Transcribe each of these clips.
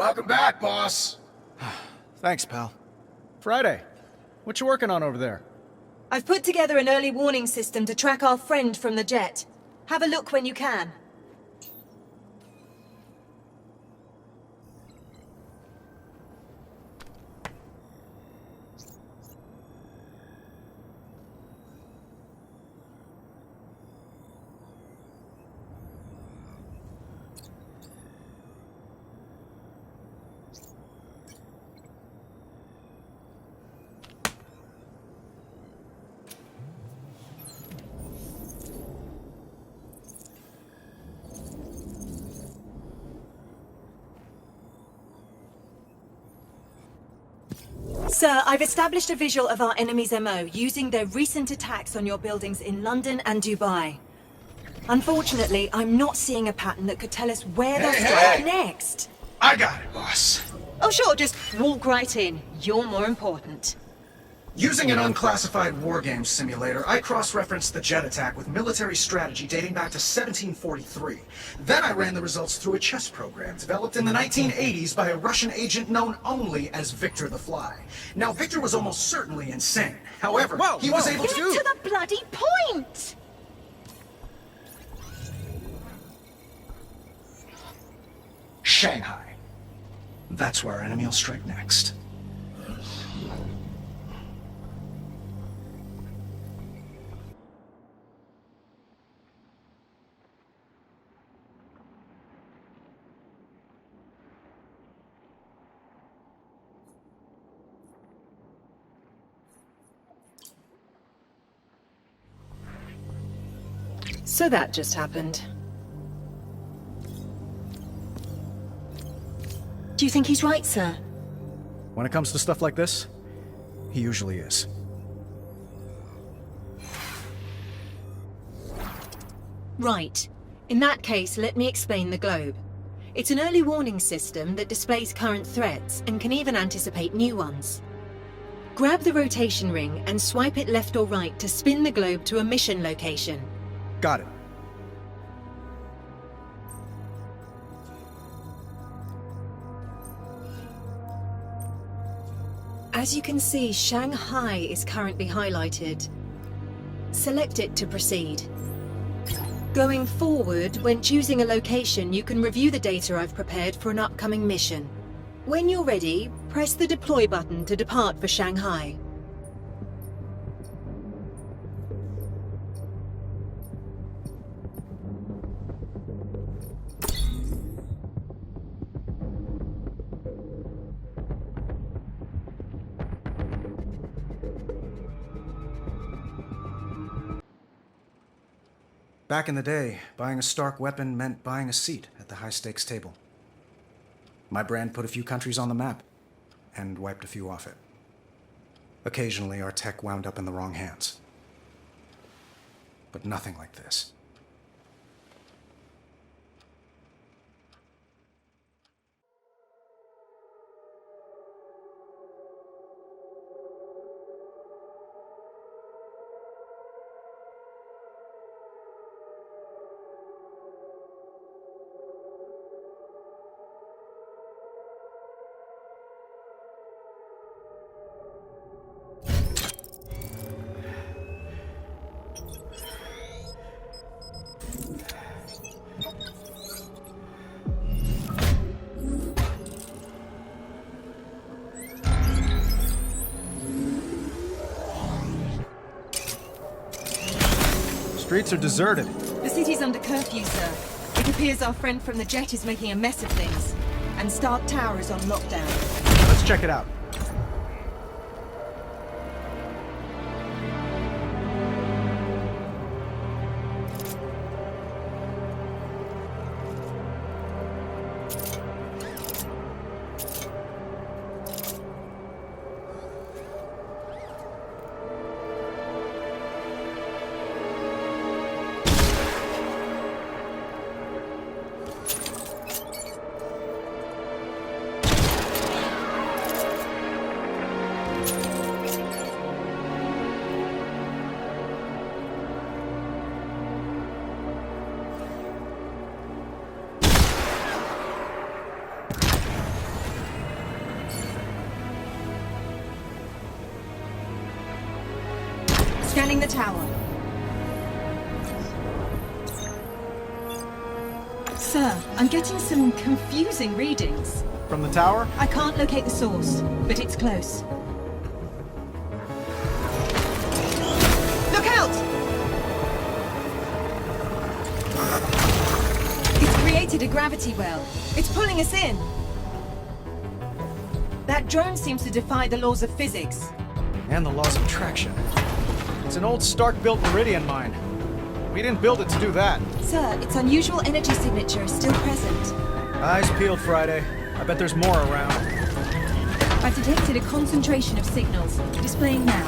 Welcome back, boss. Thanks, pal. Friday, what you working on over there? I've put together an early warning system to track our friend from the jet. Have a look when you can. Sir, I've established a visual of our enemy's MO using their recent attacks on your buildings in London and Dubai. Unfortunately, I'm not seeing a pattern that could tell us where they'll strike next. I got it, boss. Oh sure, just walk right in. You're more important. Using an unclassified wargame simulator, I cross-referenced the jet attack with military strategy dating back to 1743. Then I ran the results through a chess program developed in the 1980s by a Russian agent known only as Victor the Fly. Now, Victor was almost certainly insane. However, he was able to... Get to the bloody point! Shanghai. That's where our enemy will strike next. So that just happened. Do you think he's right, sir? When it comes to stuff like this, he usually is. Right. In that case, let me explain the globe. It's an early warning system that displays current threats and can even anticipate new ones. Grab the rotation ring and swipe it left or right to spin the globe to a mission location. Got it. As you can see, Shanghai is currently highlighted. Select it to proceed. Going forward, when choosing a location, you can review the data I've prepared for an upcoming mission. When you're ready, press the deploy button to depart for Shanghai. Back in the day, buying a Stark weapon meant buying a seat at the high-stakes table. My brand put a few countries on the map, and wiped a few off it. Occasionally, our tech wound up in the wrong hands. But nothing like this. Streets are deserted. The city's under curfew, sir. It appears our friend from the jet is making a mess of things. And Stark Tower is on lockdown. Let's check it out. Scanning the tower. Sir, I'm getting some confusing readings. From the tower? I can't locate the source, but it's close. Look out! It's created a gravity well. It's pulling us in. That drone seems to defy the laws of physics. And the laws of attraction. It's an old Stark-built Meridian mine. We didn't build it to do that. Sir, its unusual energy signature is still present. Eyes peeled, Friday. I bet there's more around. I've detected a concentration of signals, displaying now.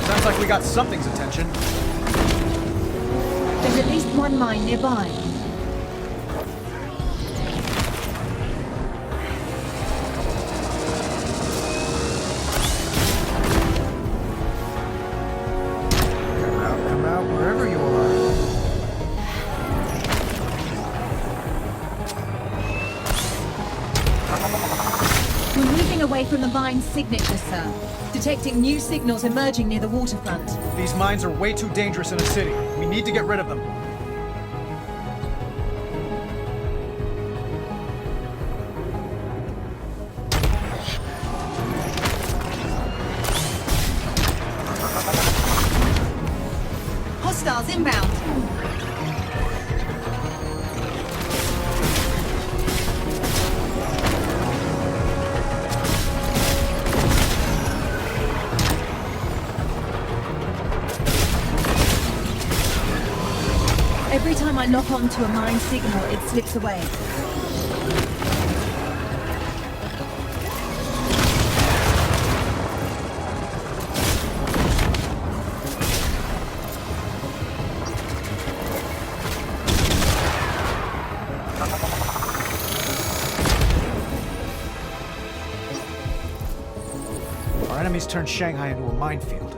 Sounds like we got something's attention. There's at least one mine nearby. Come out, wherever you are. We're moving away from the mine's signature, sir. Detecting new signals emerging near the waterfront. These mines are way too dangerous in a city. We need to get rid of them. Hostiles inbound. Every time I lock onto a mine signal, it slips away. Our enemies turned Shanghai into a minefield.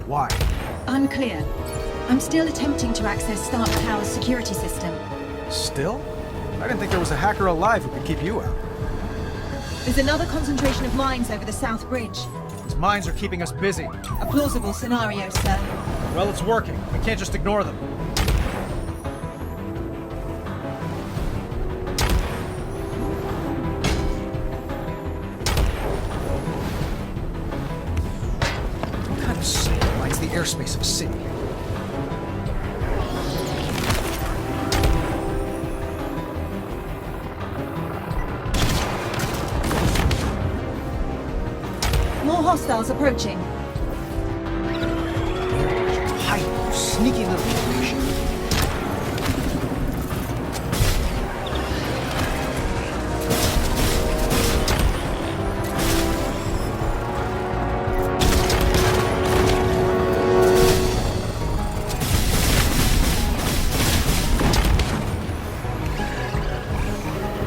Why? Unclear. I'm still attempting to access Stark Tower's security system. Still? I didn't think there was a hacker alive who could keep you out. There's another concentration of mines over the South Bridge. These mines are keeping us busy. A plausible scenario, sir. Well, it's working. We can't just ignore them. What kind of sight lines the airspace of a city? More hostiles approaching. Hide, you sneaky little information.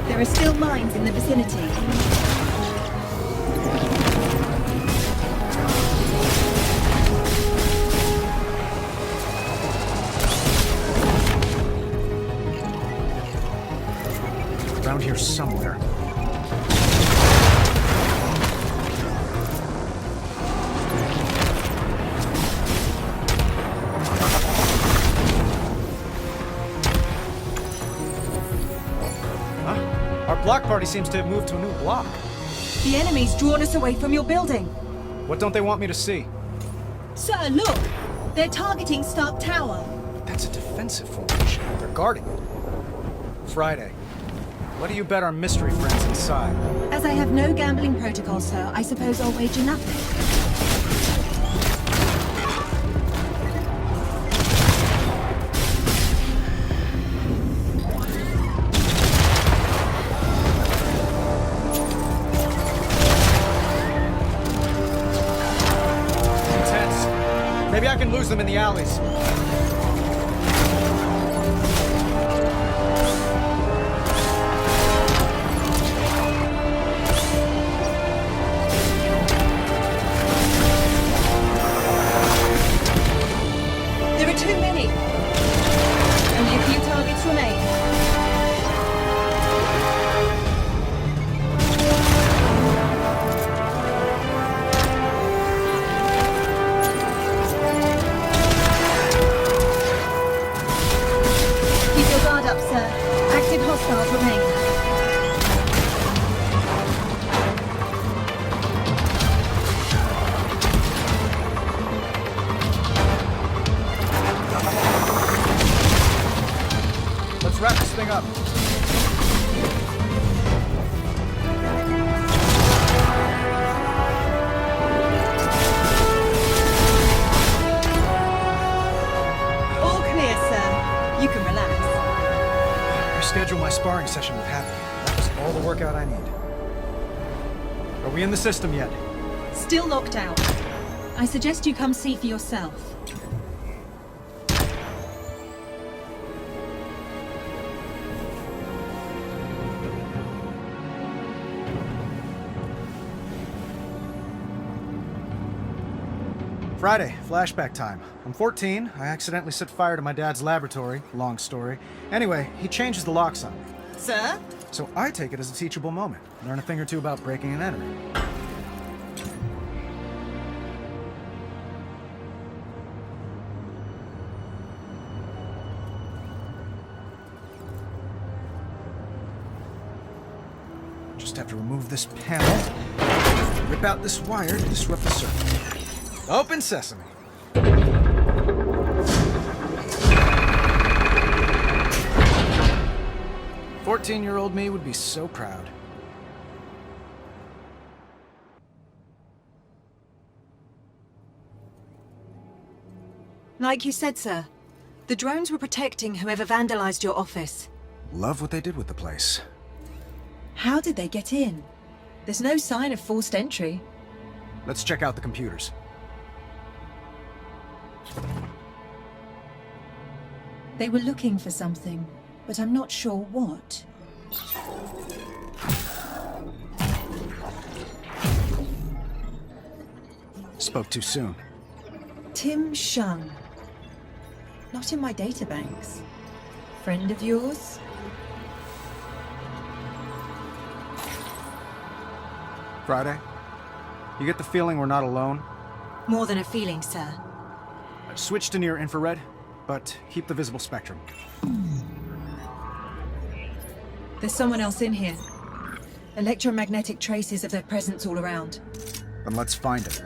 There are still mines in the vicinity. Around here somewhere. Huh? Our block party seems to have moved to a new block. The enemy's drawn us away from your building. What don't they want me to see? Sir, look! They're targeting Stark Tower. That's a defensive formation. They're guarding it. Friday. What do you bet our mystery friends inside? As I have no gambling protocol, sir, I suppose I'll wager nothing. Intense. Maybe I can lose them in the alleys. There are too many. Only a few targets remain. up. All clear, sir. You can relax. Reschedule my sparring session with Happy. That was all the workout I need. Are we in the system yet? Still locked out. I suggest you come see for yourself. Friday, flashback time. I'm 14. I accidentally set fire to my dad's laboratory. Long story. Anyway, he changes the locks on me. Sir? So I take it as a teachable moment. Learn a thing or two about breaking and entering. Just have to remove this panel, rip out this wire to disrupt the circuit. Open sesame. "14-year-old me would be so proud." Like you said, sir, the drones were protecting whoever vandalized your office. Love what they did with the place. How did they get in? There's no sign of forced entry. Let's check out the computers. They were looking for something, but I'm not sure what. Spoke too soon. Tim Shung. Not in my databanks. Friend of yours? Friday, you get the feeling we're not alone? More than a feeling, sir. Switch to near infrared, but keep the visible spectrum. There's someone else in here. Electromagnetic traces of their presence all around. Then let's find it.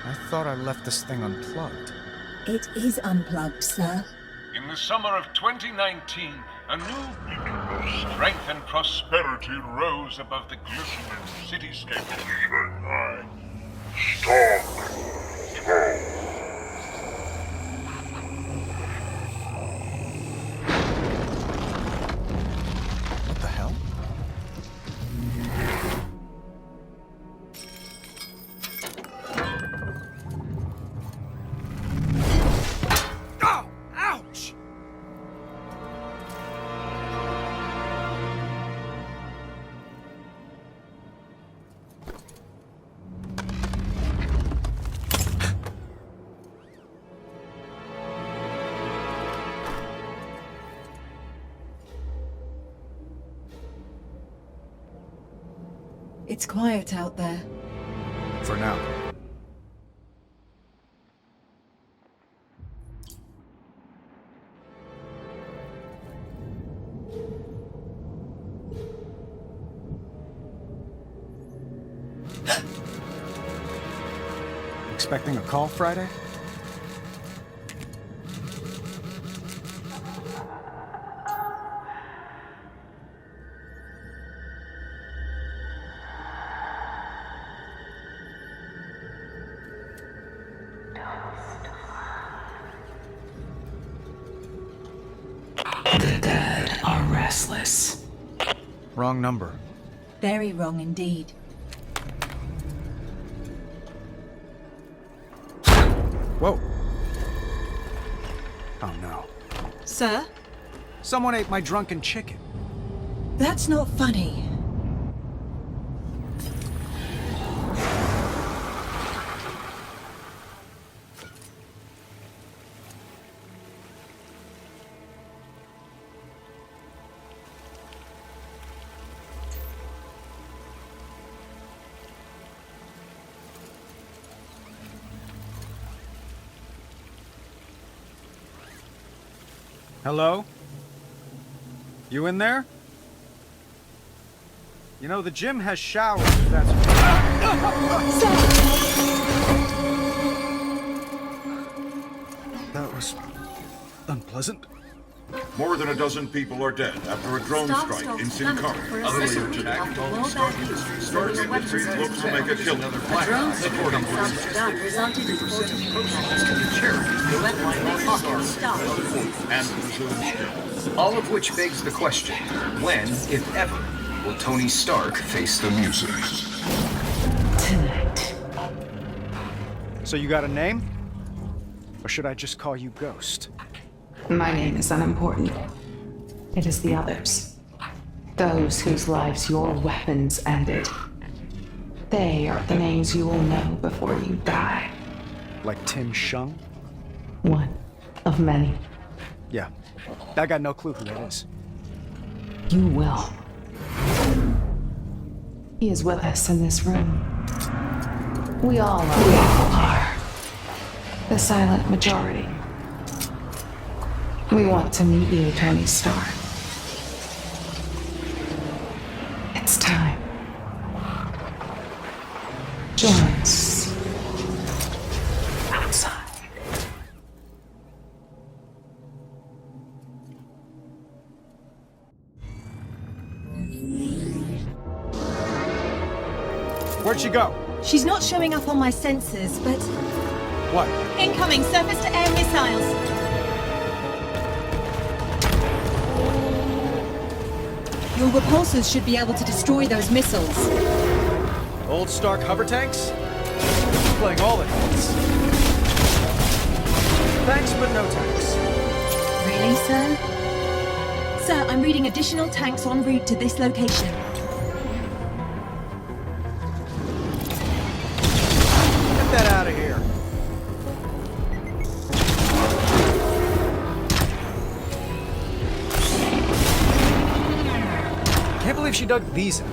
I thought I left this thing unplugged. It is unplugged, sir. In the summer of 2019, a new beacon of strength and prosperity rose above the glistening cityscape of Shanghai. Storm throne. What the hell? Oh! Ouch! It's quiet out there. For now. Expecting a call Friday? The dead are restless. Wrong number. Very wrong indeed. Whoa. Oh no. Sir? Someone ate my drunken chicken. That's not funny. Hello? You in there? You know, the gym has showers, if that's... That was... unpleasant. More than a dozen people are dead after a drone strike in Sincara earlier today. Stark Industries looks to make a killing. And presumes dead. All of which begs the question, when, if ever, will Tony Stark face the music? Tonight. So you got a name? Or should I just call you Ghost? My name is unimportant. It is the others. Those whose lives your weapons ended. They are the names you will know before you die. Like Tim Shung? One of many. Yeah. I got no clue who that is. You will. He is with us in this room. We all are. The silent majority. We want to meet you, Tony Stark. It's time. Join us. Outside. Where'd she go? She's not showing up on my sensors, but... What? Incoming surface-to-air missiles! Your repulsors should be able to destroy those missiles. Old Stark hover tanks? Playing all the hits. Thanks, but no thanks. Really, sir? Sir, I'm reading additional tanks en route to this location. Get that out of here. Can't believe she dug these out.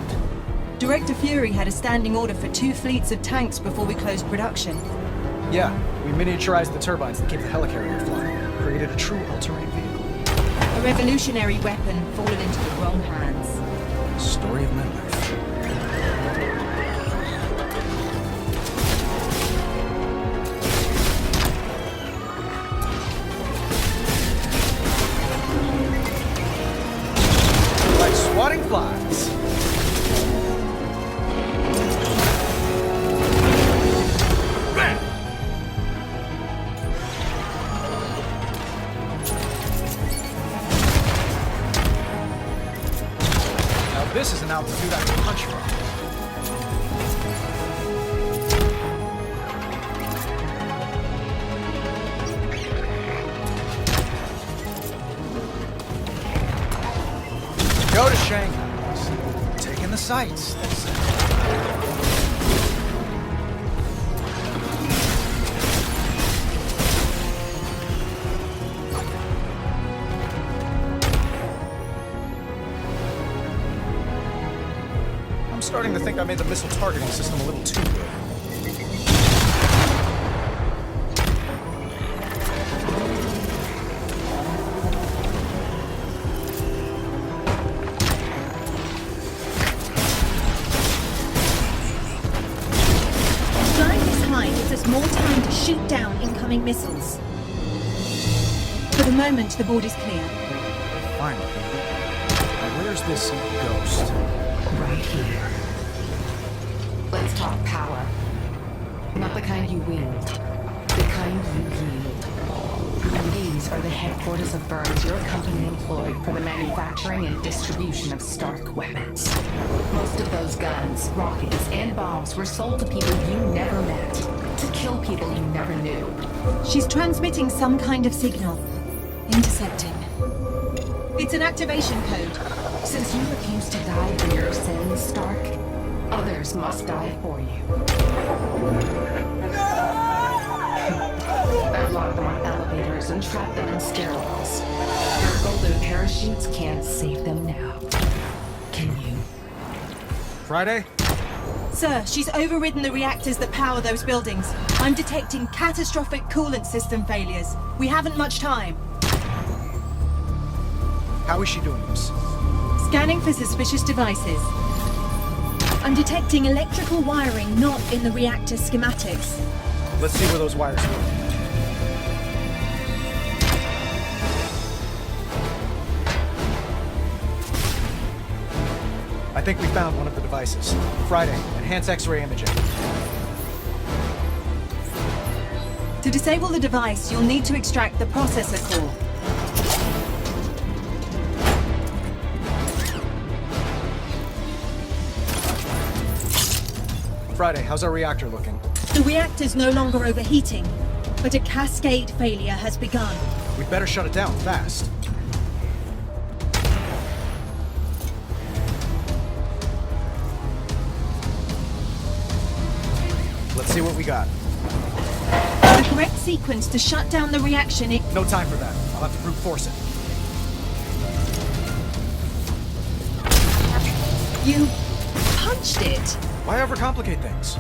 Director Fury had a standing order for 2 fleets of tanks before we closed production. Yeah, we miniaturized the turbines that keep the helicarrier flying. Created a true all-terrain vehicle. A revolutionary weapon fallen into the wrong hands. Story of my life. Like swatting flies. Now this is an altitude I can punch from. Go to Shanghai. Taking the sights. That's it. I'm starting to think I made the missile targeting system a little too good. Flying this high gives us more time to shoot down incoming missiles. For the moment, the board is clear. Finally. Now where's this Ghost? Right here. Let's talk power. Not the kind you wield. The kind you yield. These are the headquarters of firms your company employed for the manufacturing and distribution of Stark weapons. Most of those guns, rockets, and bombs were sold to people you never met. To kill people you never knew. She's transmitting some kind of signal. Intercepting. It's an activation code. Since you refuse to die for your sins, Stark, others must die for you. I've locked them on elevators and trapped them in stairwells. Their golden parachutes can't save them now. Can you? Friday? Sir, she's overridden the reactors that power those buildings. I'm detecting catastrophic coolant system failures. We haven't much time. How is she doing this? Scanning for suspicious devices. I'm detecting electrical wiring not in the reactor schematics. Let's see where those wires go. I think we found one of the devices. Friday, enhance X-ray imaging. To disable the device, you'll need to extract the processor core. Friday, how's our reactor looking? The reactor's no longer overheating, but a cascade failure has begun. We'd better shut it down fast. Let's see what we got. The correct sequence to shut down the reaction is... No time for that. I'll have to brute force it. You punched it. Why overcomplicate things?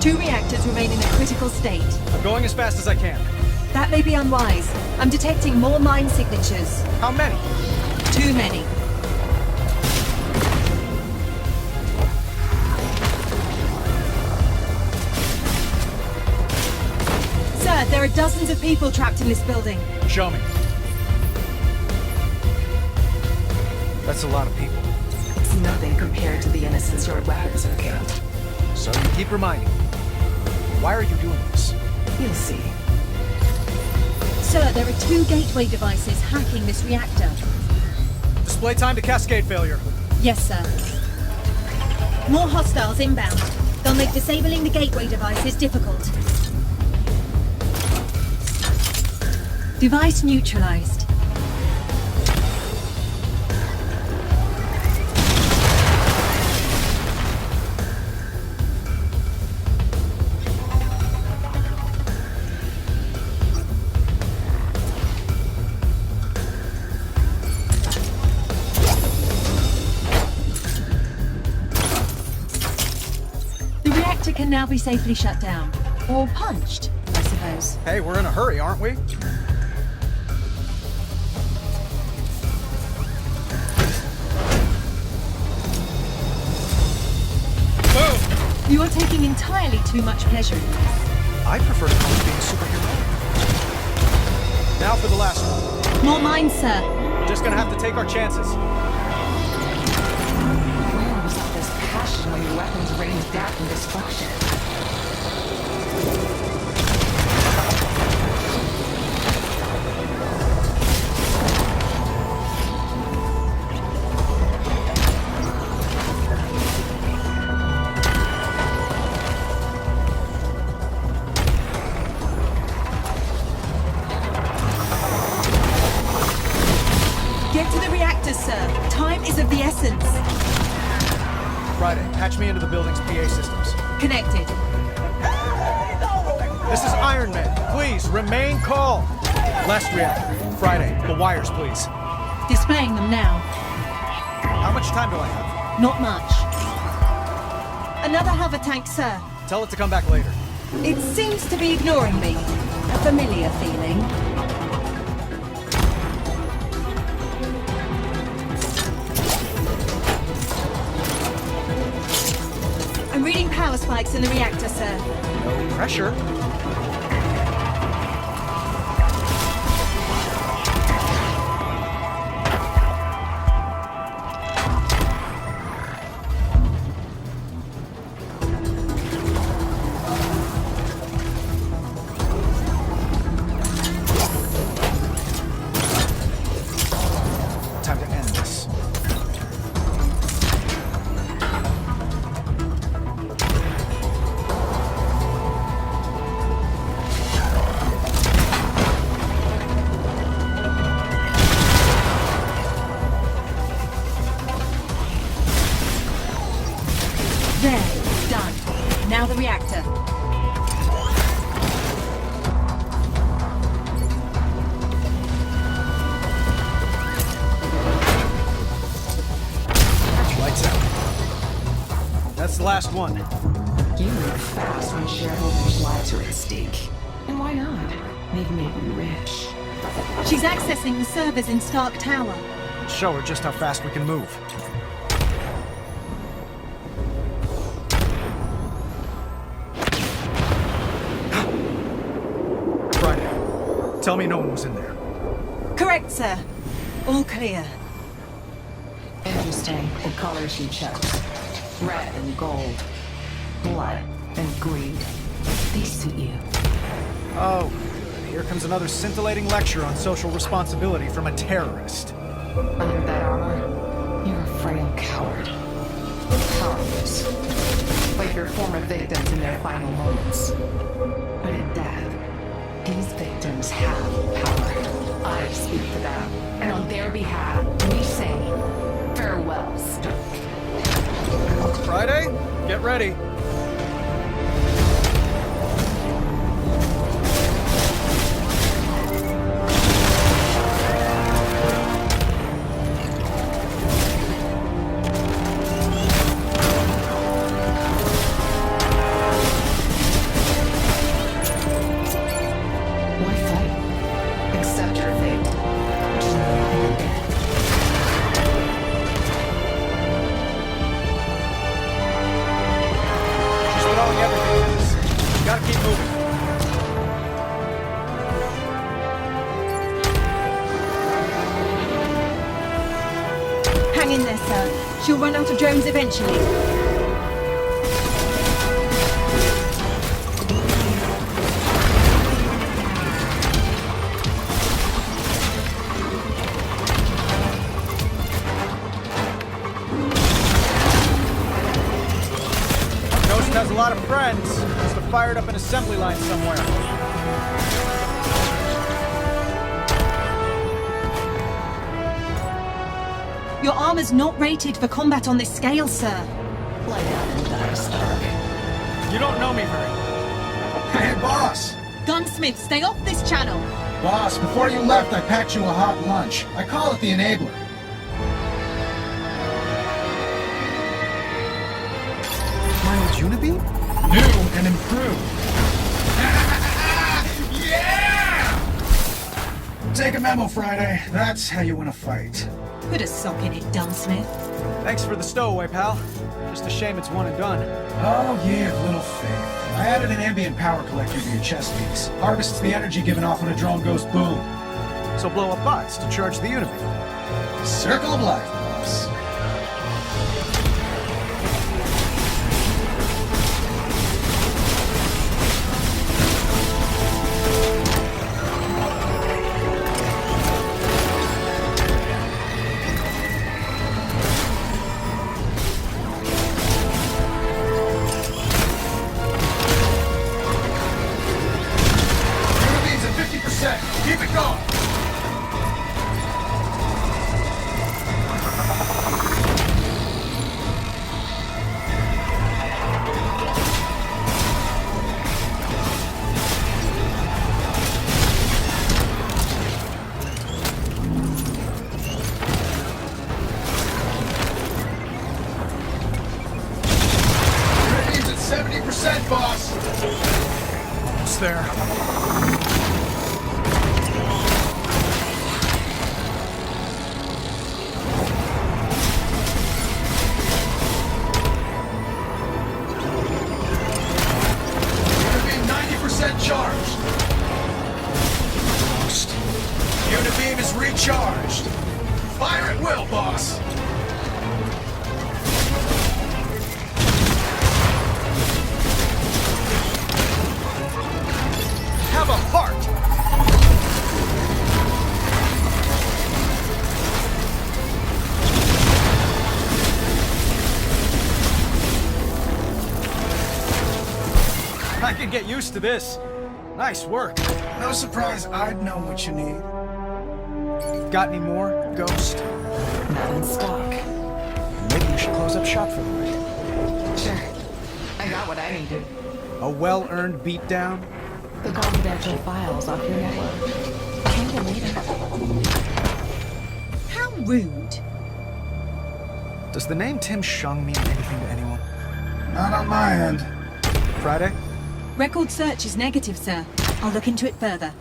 2 reactors remain in a critical state. I'm going as fast as I can. That may be unwise. I'm detecting more mine signatures. How many? Too many. Sir, there are dozens of people trapped in this building. Show me. That's a lot of people. It's nothing compared to the innocence your weapons are killing. So you keep reminding me. Why are you doing this? You'll see. Sir, there are 2 gateway devices hacking this reactor. Display time to cascade failure. Yes, sir. More hostiles inbound. They'll make disabling the gateway devices difficult. Device neutralized. The reactor can now be safely shut down. Or punched, I suppose. Hey, we're in a hurry, aren't we? You are taking entirely too much pleasure in this. I prefer to call it being a superhero. Now for the last one. More mines, sir. We're just gonna have to take our chances. Where was all this passion when your weapons rained death and destruction? Get to the reactors, sir. Time is of the essence. Friday, patch me into the building's PA systems. Connected. This is Iron Man. Please, remain calm. Last reactor. Friday, the wires, please. Displaying them now. How much time do I have? Not much. Another hover tank, sir. Tell it to come back later. It seems to be ignoring me. A familiar feeling. I'm reading power spikes in the reactor, sir. No pressure. Time to end this. There. Done. Now the reactor. Lights out. That's the last one. You move fast when shareholders' lives are at stake. And why not? They've made you rich. She's accessing the servers in Stark Tower. Show her just how fast we can move. Friday, tell me no one was in there. Correct, sir. All clear. Interesting, the colors you chose. Red and gold. Blood and greed. They suit you. Oh, good. Here comes another scintillating lecture on social responsibility from a terrorist. Under that armor, you're a frail coward. Powerless. Like your former victims in their final moments. But in death, these victims have power. I speak for them, and on their behalf, we say, farewell, Stark. Friday, get ready. Why fight? Accept your fate. You're dead. She's throwing everything at us. Gotta keep moving. Hang in there, sir. She'll run out of drones eventually. Ghost has a lot of friends. Must have fired up an assembly line somewhere. Your armor's not rated for combat on this scale, sir. Lie down and die, Stark. You don't know me very well. Hey, boss! Gunsmith, stay off this channel. Boss, before you left, I packed you a hot lunch. I call it the enabler. My old Unibeam? New and improved. Yeah! Take a memo, Friday. That's how you win a fight. Put a sock in it, Gunsmith. Thanks for the stowaway, pal. Just a shame it's one and done. Oh, ye of little faith. I added an ambient power collector to your chest piece. Harvests the energy given off when a drone goes boom. So blow up bots to charge the Unibeam. Circle of life, boss. Unibeam's at 50%. Keep it going. Unibeam's at 70%, boss. Almost there. Unibeam 90% charged. Almost. Unibeam is recharged. Fire at will, boss. Have a heart! I can get used to this. Nice work. No surprise I'd know what you need. Got any more, Ghost? Not in stock. Maybe you should close up shop for the night. Sure. I got what I needed. A well-earned beatdown? The confidential files off your network. Can't believe it. How rude. Does the name Tim Shung mean anything to anyone? Not on my end. Friday? Record search is negative, sir. I'll look into it further.